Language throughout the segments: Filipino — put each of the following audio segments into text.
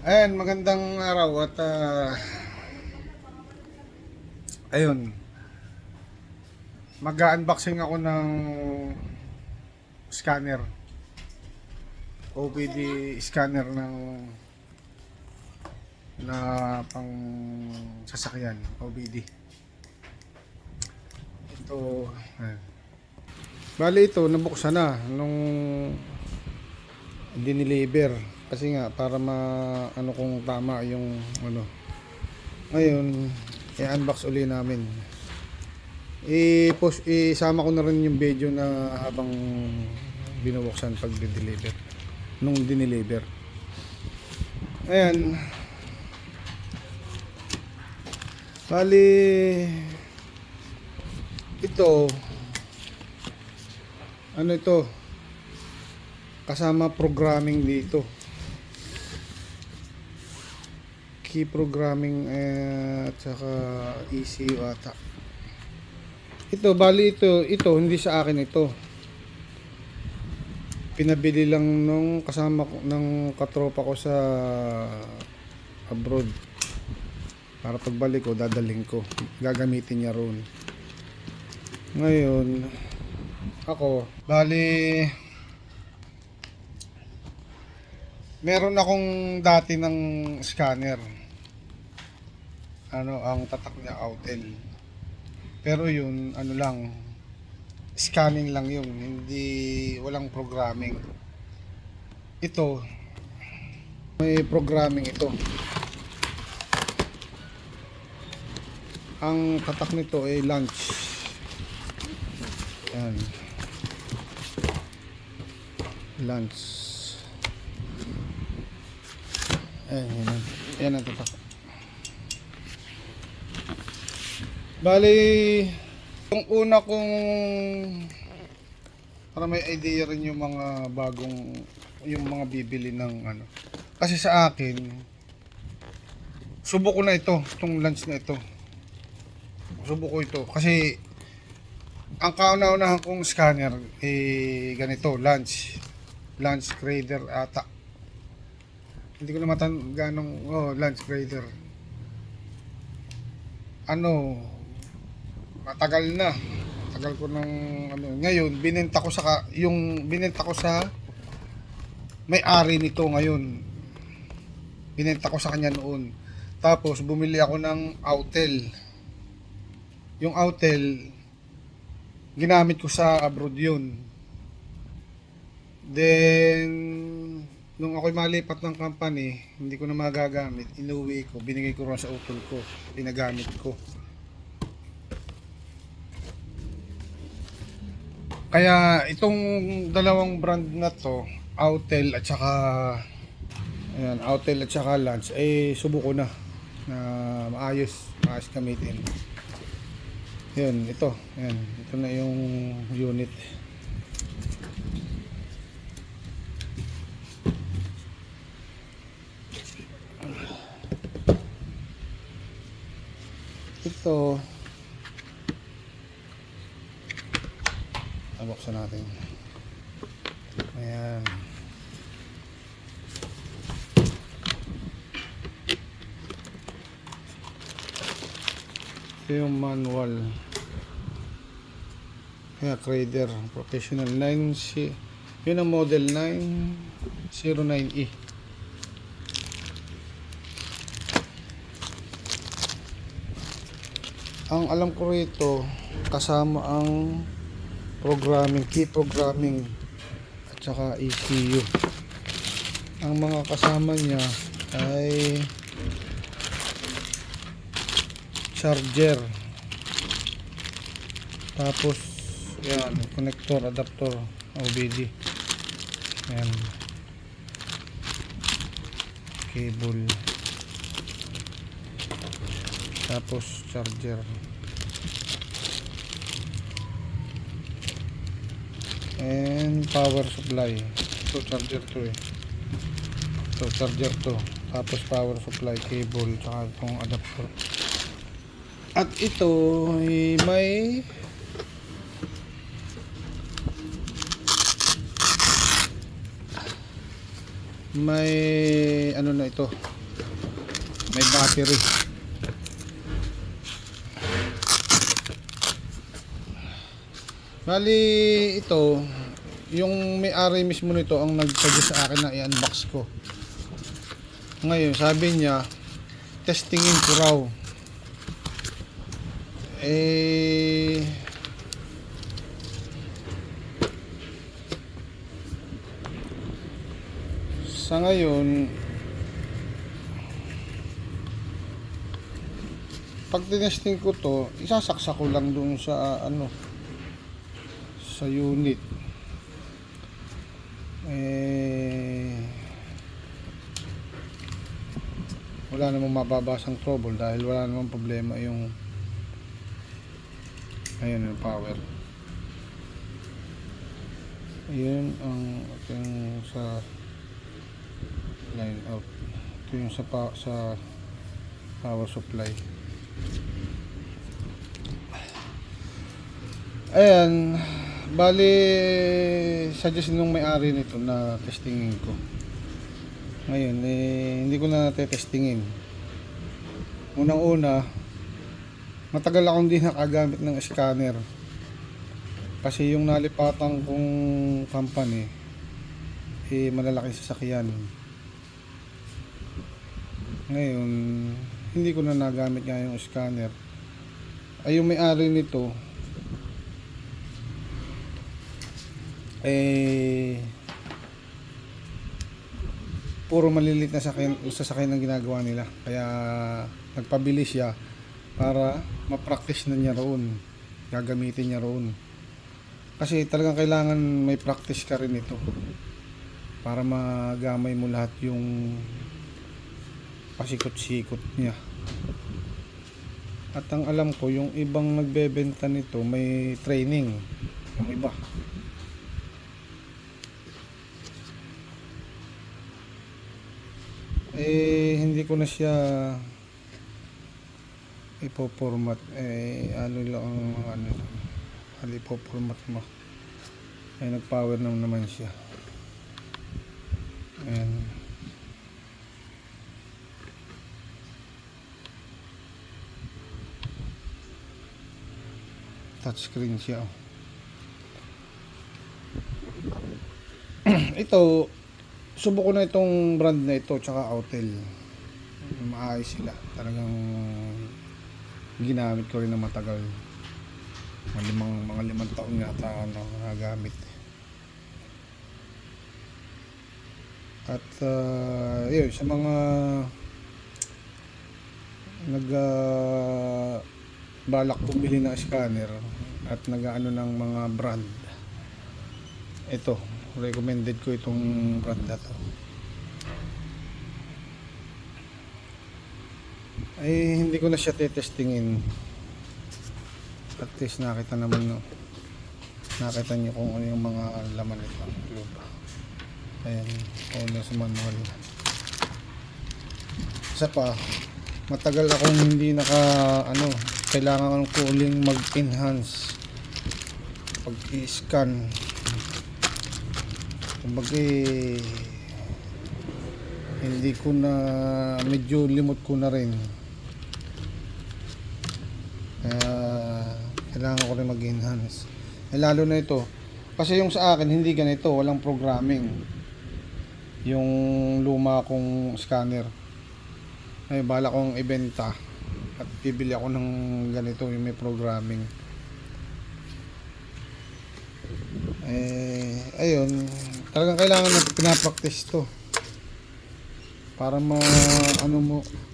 Ayan, magandang araw at ayun, mag-unboxing ako ng scanner, OBD scanner na pang sasakyan, OBD. Ito, ayan. Bali ito, nabuksan na nung diniliver kasi nga para ano kung tama yung ano. Ngayon, i-unbox uli namin. I-post, isama ko na rin yung video na habang binubuksan pag deliver nung dineliver. Ayan. Bali ito ano ito? Kasama programming dito. Key programming at saka ECU ata. Ito, bali ito hindi sa akin ito. Pinabili lang nung kasama ko ng katropa ko sa abroad. Para pagbalik ko, dadaling ko. Gagamitin niya roon. Ngayon, ako, bali meron akong dati ng scanner. Ano, ang tatak niya Autel. Pero yun, ano lang, scanning lang yun, hindi, walang programming. Ito, may programming ito. Ang tatak nito ay launch. Yan. Launch. Ayan, yan ang tatak. Bali, yung una kong para may idea rin yung mga bagong yung mga bibili ng ano. Kasi sa akin subok ko na itong lunch na ito. Subok ko ito kasi ang kauna-unahan kong scanner ganito, lunch grader ata. Hindi ko na ganong lunch grader. Ano, matagal na. Tagal ko ng ano. Ngayon, binenta ko sa may-ari nito ngayon. Binenta ko sa kanya noon. Tapos bumili ako ng Autel. Yung Autel ginamit ko sa abroad yun. Then nung ako'y malipat ng company, hindi ko na magagamit. Inuwi ko, binigay ko rin sa utol ko. Pinagamit ko. Kaya itong dalawang brand na to, Autel at saka ayan, Autel at saka Lance, subuko na maayos gamitin. Yun, ito na yung unit. Ito buksan natin. Ayan. Ito yung manual. Kaya Crader Professional 9C. Yun ang model 909E. Ang alam ko rito kasama ang programming, key programming at saka ECU. Ang mga kasama niya ay charger, tapos yan, connector, adapter, OBD, yan, cable, tapos charger, and power supply. Ito charger to ito charger to, tapos power supply, cable, tsaka itong adapter. At ito ay may ano na ito, may battery. Bali ito, yung may-ari mismo nito ang nag-suggest sa akin na i-unbox ko. Ngayon sabi niya testingin ko raw. Sa ngayon, pag tinesting ko to, isasaksak ko lang dun sa sa unit. Wala namang mababasang trouble dahil wala namang problema yung ayun yung power. Ayun ang yung sa line out. Ito yung sa power supply. Ayan, bali suggest nung may-ari nito na testingin ko. Ngayon hindi ko na testingin. Unang-una, matagal akong hindi nakagamit ng scanner. Kasi yung nalipatan kong company malalaking sasakyan. Ngayon, hindi ko na nagamit nga yung scanner. Ay yung may-ari nito puro maliliit na sasakyan ang ginagawa nila. Kaya nagpabili siya para ma-practice na niya roon. Gagamitin niya roon. Kasi talagang kailangan may practice ka rin ito para magamay mo lahat yung pasikot-sikot niya. At ang alam ko, yung ibang nagbebenta nito may training. Yung iba hindi ko na siya ipo-format. Ano lang ang ipo-format mo. Nag-power naman siya. Ayan. Touchscreen siya. Ito, subok ko na itong brand na ito tsaka Autel. Maayos sila. Talagang ginamit ko rin na matagal. Mga limang taon yata na nagamit. At yun, sa mga balak bumili ng scanner at nag-ano ng mga brand, ito, recommended ko itong brand na to. Hindi ko na siya tetestingin. At least nakita naman, no? Nakita niyo kung ano yung mga laman nito. Ayan, kung ano sa manual. Isa pa, matagal akong hindi kailangan ko uling mag-enhance pag i-scan. Kumbaga hindi ko na, medyo limot ko na rin. Kaya kailangan ko rin mag-enhance. Lalo na ito. Kasi yung sa akin hindi ganito, walang programming. Yung luma kong scanner. Bala kong ibenta at bibili ako ng ganito yung may programming. Ayun, talagang kailangan na pinapractice to para mo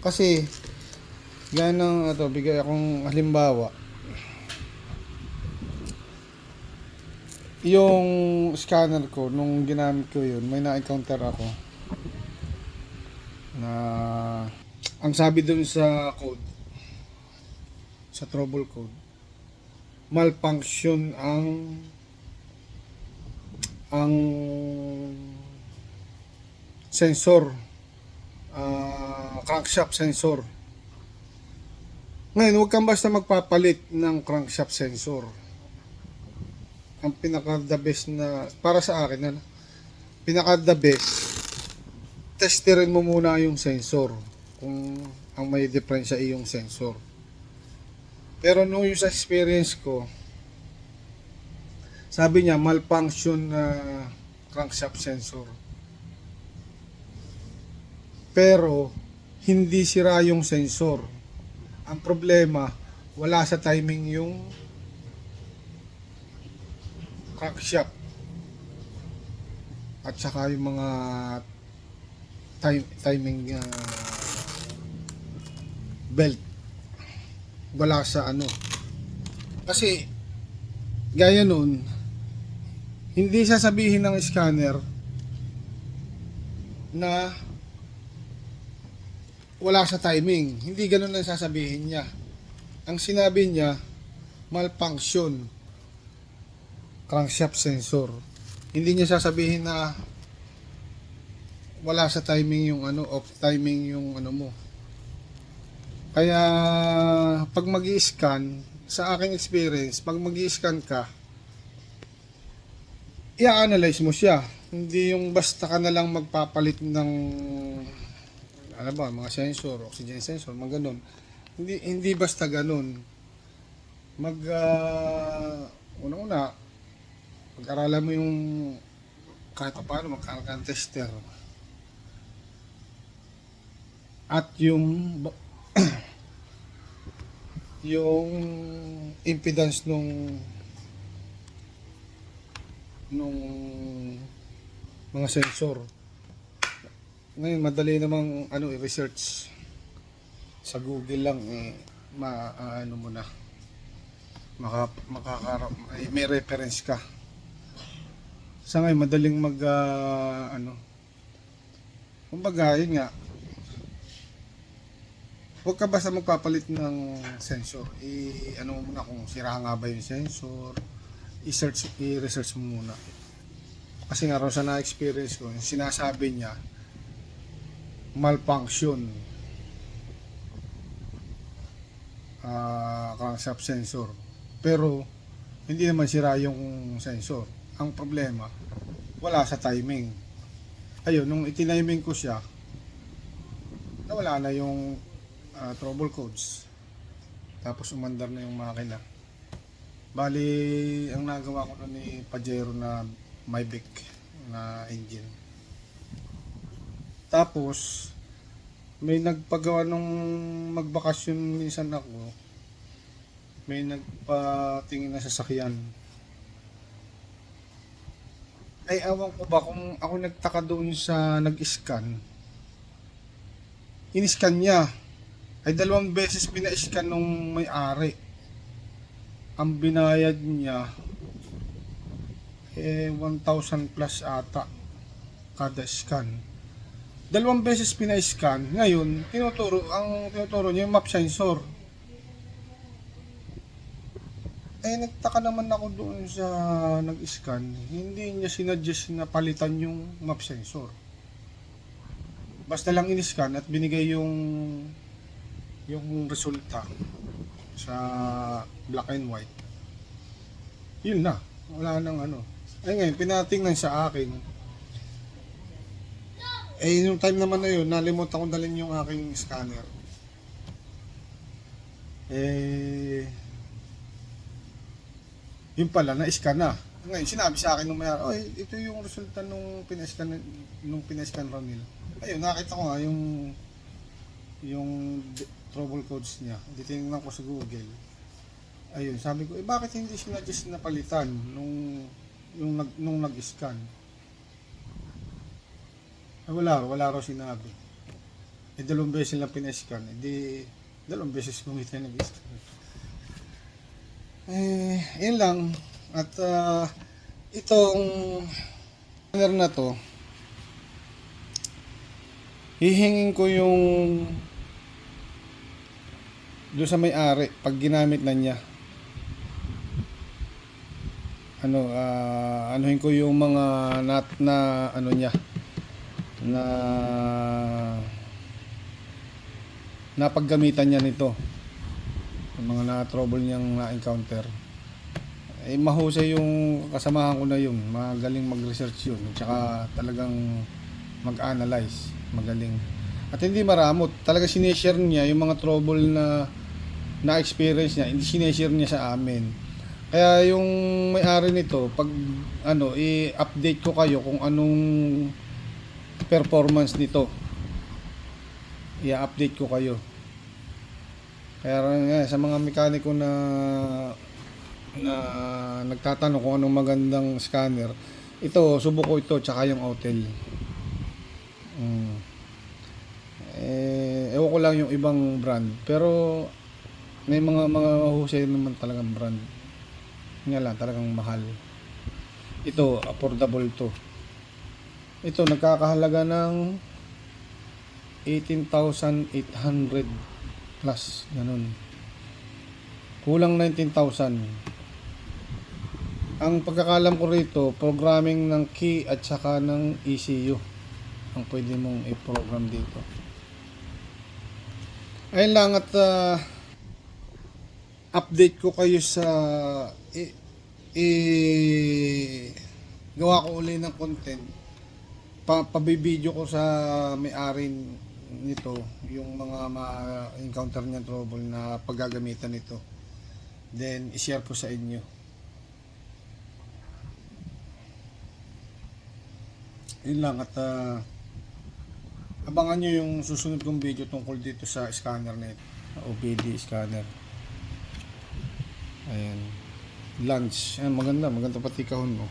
kasi gaya ng bigay akong halimbawa, yung scanner ko nung ginamit ko yun, may na-encounter ako na ang sabi dun sa code, sa trouble code, malfunction ang sensor, crankshaft sensor. Ngayon, huwag kang basta magpapalit ng crankshaft sensor. Ang pinaka the best na para sa akin, pinaka the best testerin mo muna yung sensor kung ang may diferensya ay yung sensor. Pero nung yung sa experience ko, sabi niya malfunction na crankshaft sensor. Pero hindi sira yung sensor. Ang problema, wala sa timing yung crankshaft at saka yung mga timing belt, wala sa ano. Kasi gaya nun, hindi sasabihin ng scanner na wala sa timing. Hindi ganun lang sasabihin niya. Ang sinabi niya, malfunction crankshaft sensor. Hindi niya sasabihin na wala sa timing yung ano, off timing yung ano mo. Kaya pag magi-scan, sa aking experience, pag magi-scan ka, i-analyze mo siya. Hindi yung basta ka na lang magpapalit ng ano ba, mga sensor, oxygen sensor, mga ganun. Hindi basta ganun. Una-una, pag-aralan mo yung kahit paano magkakaroon ng tester. At yung yung impedance nung mga sensor. Ngayon madali namang ano i-research sa Google lang ano mo na may reference ka. Sa ngayon madaling mag ano. Kumbaga yun nga. Huwag ka basta magpapalit ng sensor. Ano mo muna kung sira nga ba yung sensor. I-research mo muna. Kasi nga rin sa na-experience ko, yung sinasabi niya, malfunction crankshaft sensor. Pero, hindi naman sira yung sensor. Ang problema, wala sa timing. Ayun, nung itiniming ko siya, nawala na yung trouble codes. Tapos umandar na yung makina. Bali, ang nagawa ko nun ni Pajero na Mavic na engine. Tapos, may nagpagawa nung magbakasyon minsan ako. May nagpatingin na sasakyan. Ay, awan ko ba kung ako nagtaka doon sa nag-scan. In-scan niya. Ay 2 beses pina-scan nung may-ari. Ang binayad niya 1,000 plus ata kada scan. 2 beses pina-scan. Ngayon, tinuturo niya yung map sensor. Nagtaka naman ako doon sa nag-scan. Hindi niya sinuggest na palitan yung map sensor. Basta lang in-scan at binigay yung resulta sa black and white. Yun na, wala nang ano. Ay ngayon, pinatingnan sa akin. Yung time naman na yun, nalimutan ko dalhin yung aking scanner. Yun pala, na-scan na. Ngayon, sinabi sa akin nung mayari, ito yung resulta nung pinascan Ronil. Ayun, nakita ko nga yung trouble codes niya. Tinignan ko sa Google. Ayun, sabi ko, bakit hindi sinuggest na palitan nung nag-scan? Wala raw sinabi. 2 beses lang pinascan. 2 beses kumita nag-scan. Yun lang. At itong scanner na to, hihingin ko yung doon sa may-ari pag ginamit na niya. Anuhin ko yung mga na ano niya na napaggamitan niya nito. Yung mga na-trouble niyang na-encounter. Mahusay yung kasamahan ko na yun. Magaling mag-research yun. Tsaka talagang mag-analyze. Magaling. At hindi maramot. Talaga sineshare niya yung mga trouble na experience niya. Hindi sineshare niya sa amin. Kaya yung may-ari nito, pag i-update ko kayo kung anong performance nito. I-update ko kayo. Kaya sa mga mekaniko na nagtatanong kung anong magandang scanner, ito, subok ko ito, tsaka yung Autel. Ewan ko lang yung ibang brand, pero may mga husay naman talagang brand. Nga lang, talagang mahal. Ito, affordable to. Ito, nagkakahalaga ng 18,800 plus, ganun. Kulang 19,000. Ang pagkakalam ko rito, programming ng key at saka ng ECU ang pwede mong i-program dito. Ayun lang, at update ko kayo sa gawa ko uli ng content. Pabibideo ko sa may-ari nito yung mga ma-encounter niya trouble na paggagamitan nito. Then i-share ko sa inyo. Yun lang, at abangan nyo yung susunod kong video tungkol dito sa scanner na ito, OBD scanner. Ayan, lunch. Ayan, maganda pati kahon mo.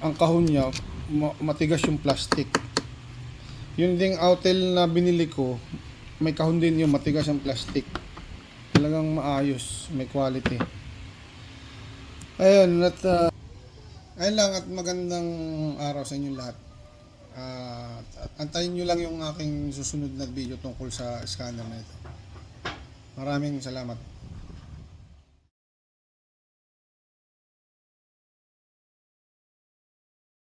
Ang kahon niya matigas yung plastic. Yung ding Autel na binili ko, may kahon din yung matigas ang plastic. Talagang maayos, may quality. Ayun, at ayun lang, at magandang araw sa inyo lahat. Antayin nyo lang yung aking susunod na video tungkol sa scanner na ito. Maraming salamat.